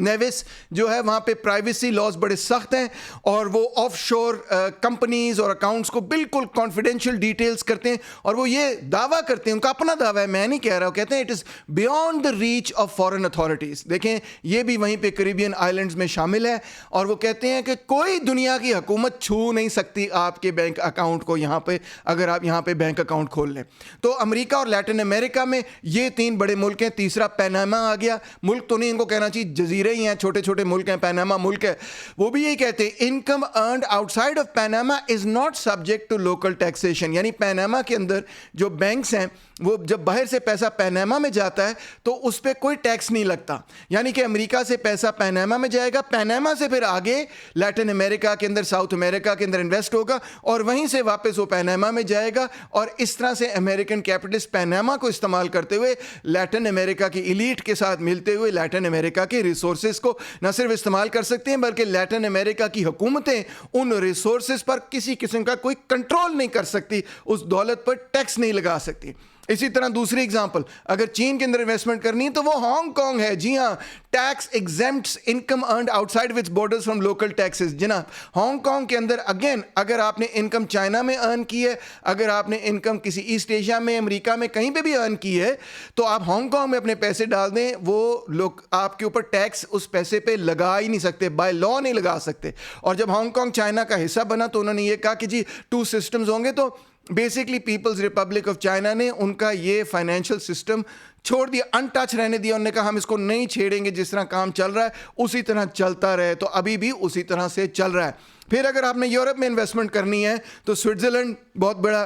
News جو ہے وہاں پہ پرائیویسی لاز بڑے سخت ہیں اور وہ آف شور کمپنیز اور اکاؤنٹس کو بالکل کانفیڈینشیل ڈیٹیلز کرتے ہیں اور وہ یہ دعویٰ کرتے ہیں, ان کا اپنا دعویٰ ہے, میں نہیں کہہ رہا, وہ کہتے ہیں it is beyond the reach of foreign authorities. دیکھیں یہ بھی وہیں پہ کریبین آئلینڈز میں شامل ہے اور وہ کہتے ہیں کہ کوئی دنیا کی حکومت چھو نہیں سکتی آپ کے بینک اکاؤنٹ کو یہاں پہ, اگر آپ یہاں پہ بینک اکاؤنٹ کھول لیں. تو امریکہ اور لیٹن امریکہ میں یہ 3 بڑے ملک ہیں. تیسرا پیناما آ گیا, ملک تو نہیں ان کو کہنا چاہیے, جزیرے ہی ہیں, چھوٹے چھوٹے ملک ہیں, پیناما ملک ہے. وہ بھی یہی کہتے ہیں income earned outside of Panama is not subject to local taxation. یعنی پیناما کے اندر جو بینکس ہیں وہ جب باہر سے پیسہ پیناما میں جاتا ہے تو اس پہ کوئی ٹیکس نہیں لگتا. یعنی کہ امریکہ سے پیسہ پیناما میں جائے گا, پیناما سے پھر آگے لیٹن امریکہ کے اندر, ساؤتھ امریکہ کے اندر انویسٹ ہوگا اور وہیں سے واپس وہ پیناما میں جائے گا. اور اس طرح سے امریکن کیپٹلسٹ پیناما کو استعمال کرتے ہوئے لیٹن امریکہ کی ایلیٹ کے ساتھ ملتے ہوئے لیٹن امریکہ کے ریسورسز کو نہ صرف استعمال کر سکتے ہیں بلکہ لیٹن امریکہ کی حکومتیں ان ریسورسز پر کسی قسم کا کوئی کنٹرول نہیں کر سکتی, اس دولت پر ٹیکس نہیں لگا سکتی. اسی طرح دوسری اگزامپل, اگر چین کے اندر انویسٹمنٹ کرنی ہے تو وہ ہانگ کانگ ہے. جی ہاں, tax exempts income earned outside its borders from local taxes. جناب ہانگ کانگ کے اندر اگین اگر آپ نے انکم چائنا میں ارن کی ہے, اگر آپ نے انکم کسی ایسٹ ایشیا میں, امریکہ میں کہیں پہ بھی ارن کی ہے تو آپ ہانگ کانگ میں اپنے پیسے ڈال دیں, وہ لوگ آپ کے اوپر ٹیکس اس پیسے پہ لگا ہی نہیں سکتے, بائی لا نہیں لگا سکتے. اور جب ہانگ کانگ چائنا کا حصہ بنا تو انہوں نے یہ کہا کہ جی 2 سسٹمز ہوں گے, تو basically People's Republic of China نے ان کا یہ فائنینشیل سسٹم چھوڑ دیا, ان ٹچ رہنے دیا. انہوں نے کہا ہم اس کو نہیں چھیڑیں گے, جس طرح کام چل رہا ہے اسی طرح چلتا رہے. تو ابھی بھی اسی طرح سے چل رہا ہے. پھر اگر آپ نے یورپ میں انویسٹمنٹ کرنی ہے تو سوئٹزرلینڈ بہت بڑا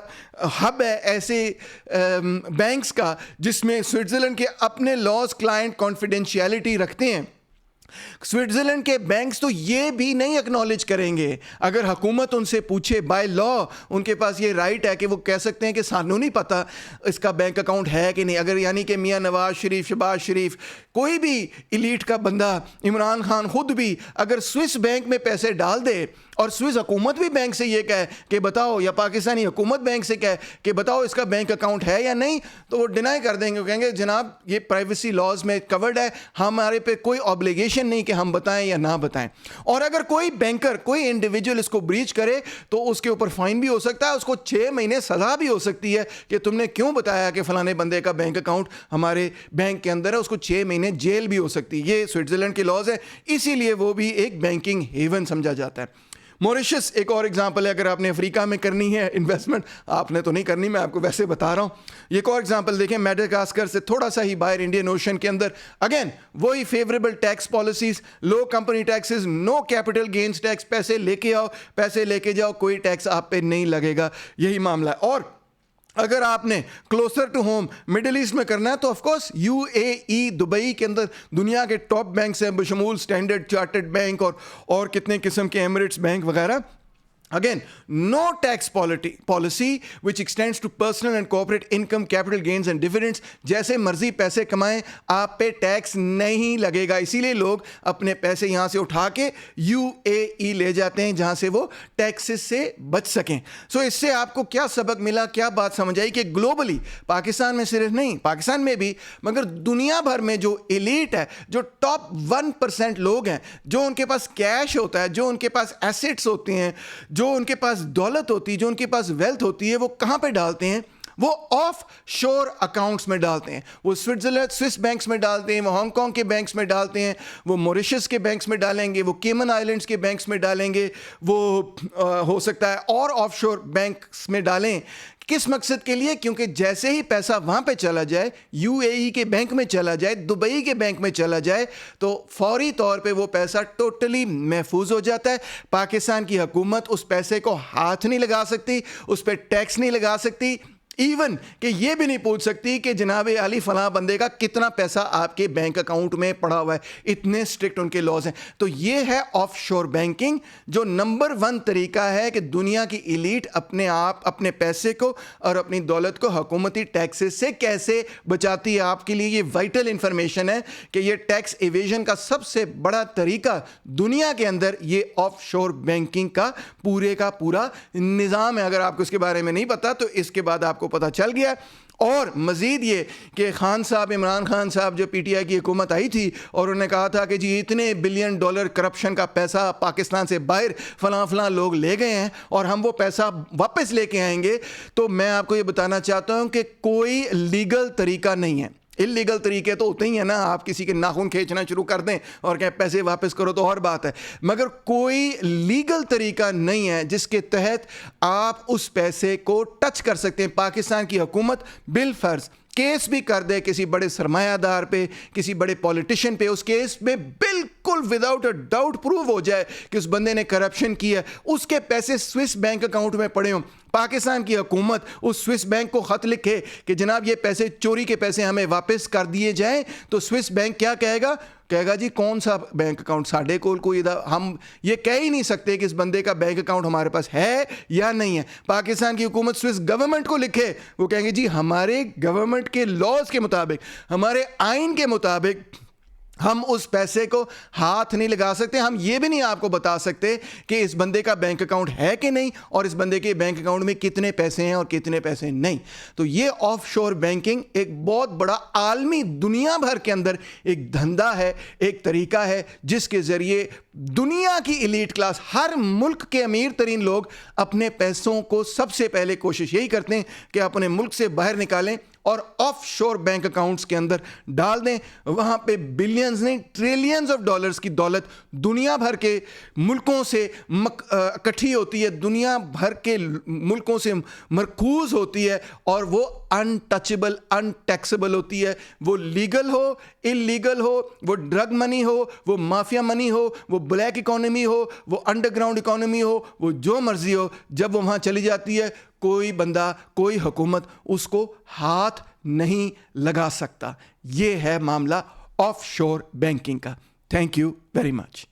ہب ہے ایسے بینکس کا جس میں سوئٹزرلینڈ کے اپنے لاز کلائنٹ کانفیڈینشیلٹی رکھتے ہیں. سوئٹزرلینڈ کے بینکس تو یہ بھی نہیں اکنالج کریں گے اگر حکومت ان سے پوچھے, بائی لا ان کے پاس یہ رائٹ ہے کہ وہ کہہ سکتے ہیں کہ سانوں نہیں پتہ اس کا بینک اکاؤنٹ ہے کہ نہیں. اگر یعنی کہ میاں نواز شریف, شہباز شریف, کوئی بھی ایلیٹ کا بندہ, عمران خان خود بھی اگر سوئس بینک میں پیسے ڈال دے اور سوئس حکومت بھی بینک سے یہ کہے کہ بتاؤ, یا پاکستانی حکومت بینک سے کہے کہ بتاؤ اس کا بینک اکاؤنٹ ہے یا نہیں, تو وہ ڈینائی کر دیں گے. وہ کہیں گے جناب یہ پرائیویسی لاز میں کورڈ ہے, ہمارے پہ کوئی آبلیگیشن نہیں کہ ہم بتائیں یا نہ بتائیں. اور اگر کوئی بینکر, کوئی انڈیویجول اس کو بریچ کرے تو اس کے اوپر فائن بھی ہو سکتا ہے, اس کو 6 مہینے سزا بھی ہو سکتی ہے کہ تم نے کیوں بتایا کہ فلانے بندے کا بینک اکاؤنٹ ہمارے بینک کے اندر ہے, اس کو 6 مہینے جیل بھی ہو سکتی ہے. یہ سوئٹزرلینڈ کے لاز ہے, اسی لیے وہ بھی ایک بینکنگ ہیون سمجھا جاتا ہے. موریشس ایک اور ایگزامپل ہے. اگر آپ نے افریقہ میں کرنی ہے انویسٹمنٹ, آپ نے تو نہیں کرنی, میں آپ کو ویسے بتا رہا ہوں. یہ ایک اور ایگزامپل دیکھیں, میڈاگاسکر سے تھوڑا سا ہی باہر انڈین اوشن کے اندر, اگین وہی فیوریبل ٹیکس پالیسیز, لو کمپنی ٹیکسز, نو کیپٹل گینز ٹیکس, پیسے لے کے آؤ, پیسے لے کے جاؤ, کوئی ٹیکس آپ پہ نہیں لگے گا. یہی معاملہ ہے. اور اگر آپ نے closer to home Middle East میں کرنا ہے تو of course U A E, Dubai کے اندر دنیا کے ٹاپ بینکس ہیں بشمول اسٹینڈرڈ چارٹرڈ بینک اور کتنے قسم کے ایمریٹس بینک وغیرہ. Again, no tax policy which extends to personal and corporate income, capital gains and dividends. جیسے مرضی پیسے کمائیں, آپ پہ ٹیکس نہیں لگے گا. اسی لیے لوگ اپنے پیسے یہاں سے اٹھا کے یو اے ای لے جاتے ہیں جہاں سے وہ ٹیکسز سے بچ سکیں. سو اس سے آپ کو کیا سبق ملا, کیا بات سمجھ آئی کہ گلوبلی, پاکستان میں صرف نہیں, پاکستان میں بھی, مگر دنیا بھر میں جو ایلیٹ ہے, جو ٹاپ 1% لوگ ہیں, جو ان کے پاس کیش ہوتا ہے, جو ان کے پاس ایسٹس ہوتے ہیں, جو ان کے پاس دولت ہوتی ہے, جو ان کے پاس ویلتھ ہوتی ہے, وہ کہاں پہ ڈالتے ہیں؟ وہ آف شور اکاؤنٹس میں ڈالتے ہیں. وہ سوئٹزرلینڈ سوئس بینکس میں ڈالتے ہیں, وہ ہانگ کانگ کے بینکس میں ڈالتے ہیں, وہ موریشس کے بینکس میں ڈالیں گے, وہ کیمن آئلینڈس کے بینکس میں ڈالیں گے, وہ ہو سکتا ہے اور آف شور بینکس میں ڈالیں. کس مقصد کے لیے؟ کیونکہ جیسے ہی پیسہ وہاں پہ چلا جائے, یو اے ای کے بینک میں چلا جائے, دبئی کے بینک میں چلا جائے, تو فوری طور پہ وہ پیسہ ٹوٹلی محفوظ ہو جاتا ہے. پاکستان کی حکومت اس پیسے کو ہاتھ نہیں لگا سکتی, اس پہ ٹیکس نہیں لگا سکتی, ایون کہ یہ بھی نہیں پوچھ سکتی کہ جناب علی فلاں بندے کا کتنا پیسہ آپ کے بینک اکاؤنٹ میں پڑا ہوا ہے. اتنے اسٹرکٹ ان کے لاز ہیں. تو یہ ہے آف شور بینکنگ, جو نمبر 1 طریقہ ہے کہ دنیا کی ایلیٹ اپنے آپ اپنے پیسے کو اور اپنی دولت کو حکومتی ٹیکسز سے کیسے بچاتی ہے. آپ کے لیے یہ وائٹل انفارمیشن ہے کہ یہ ٹیکس ایویژن کا سب سے بڑا طریقہ دنیا کے اندر یہ آف شور بینکنگ کا پورا نظام ہے. اگر آپ کو اس کے بارے میں نہیں پتا تو اس کے بعد آپ کو پتہ چل گیا. اور مزید یہ کہ خان صاحب، عمران خان صاحب، جو پی ٹی آئی کی حکومت آئی تھی اور انہوں نے کہا تھا کہ جی اتنے بلین ڈالر کرپشن کا پیسہ پاکستان سے باہر فلاں لوگ لے گئے ہیں اور ہم وہ پیسہ واپس لے کے آئیں گے، تو میں آپ کو یہ بتانا چاہتا ہوں کہ کوئی لیگل طریقہ نہیں ہے. اللیگل طریقے تو ہوتے ہی ہیں نا، آپ کسی کے ناخن کھینچنا شروع کر دیں اور کہیں پیسے واپس کرو تو اور بات ہے، مگر کوئی لیگل طریقہ نہیں ہے جس کے تحت آپ اس پیسے کو ٹچ کر سکتے ہیں. پاکستان کی حکومت بالفرض کیس بھی کر دے کسی بڑے سرمایہ دار پہ، کسی بڑے پولیٹیشین پہ، اس کیس میں بالکل وداؤٹ اے ڈاؤٹ پروو ہو جائے کہ اس بندے نے کرپشن کیا ہے، اس کے پیسے سوئس بینک اکاؤنٹ میں پڑے ہوں، پاکستان کی حکومت اس سوئس بینک کو خط لکھے کہ جناب یہ پیسے چوری کے پیسے ہمیں واپس کر دیے جائیں، تو سوئس بینک کیا کہے گا؟ کہے گا جی کون سا بینک اکاؤنٹ، ساڑھے کوئی ہم یہ کہہ ہی نہیں سکتے کہ اس بندے کا بینک اکاؤنٹ ہمارے پاس ہے یا نہیں ہے. پاکستان کی حکومت سوئس گورنمنٹ کو لکھے، وہ کہیں گے جی ہمارے گورنمنٹ کے لاز کے مطابق، ہمارے آئین کے مطابق ہم اس پیسے کو ہاتھ نہیں لگا سکتے. ہم یہ بھی نہیں آپ کو بتا سکتے کہ اس بندے کا بینک اکاؤنٹ ہے کہ نہیں اور اس بندے کے بینک اکاؤنٹ میں کتنے پیسے ہیں اور کتنے پیسے نہیں. تو یہ آف شور بینکنگ ایک بہت بڑا عالمی دنیا بھر کے اندر ایک دھندا ہے، ایک طریقہ ہے جس کے ذریعے دنیا کی ایلیٹ کلاس، ہر ملک کے امیر ترین لوگ اپنے پیسوں کو سب سے پہلے کوشش یہی کرتے ہیں کہ اپنے ملک سے باہر نکالیں اور آف شور بینک اکاؤنٹس کے اندر ڈال دیں. وہاں پہ بلینز نہیں ٹریلینز آف ڈالرز کی دولت دنیا بھر کے ملکوں سے اکٹھی ہوتی ہے، دنیا بھر کے ملکوں سے مرکوز ہوتی ہے، اور وہ ان ٹچبل، ان ٹیکسیبل ہوتی ہے. وہ لیگل ہو، اللیگل ہو، وہ ڈرگ منی ہو، وہ مافیا منی ہو، وہ بلیک اکانومی ہو، وہ انڈر گراؤنڈ اکانومی ہو، وہ جو مرضی ہو، جب وہ وہاں چلی جاتی ہے کوئی بندہ، کوئی حکومت اس کو ہاتھ نہیں لگا سکتا. یہ ہے معاملہ آف شور بینکنگ کا. Thank you very much.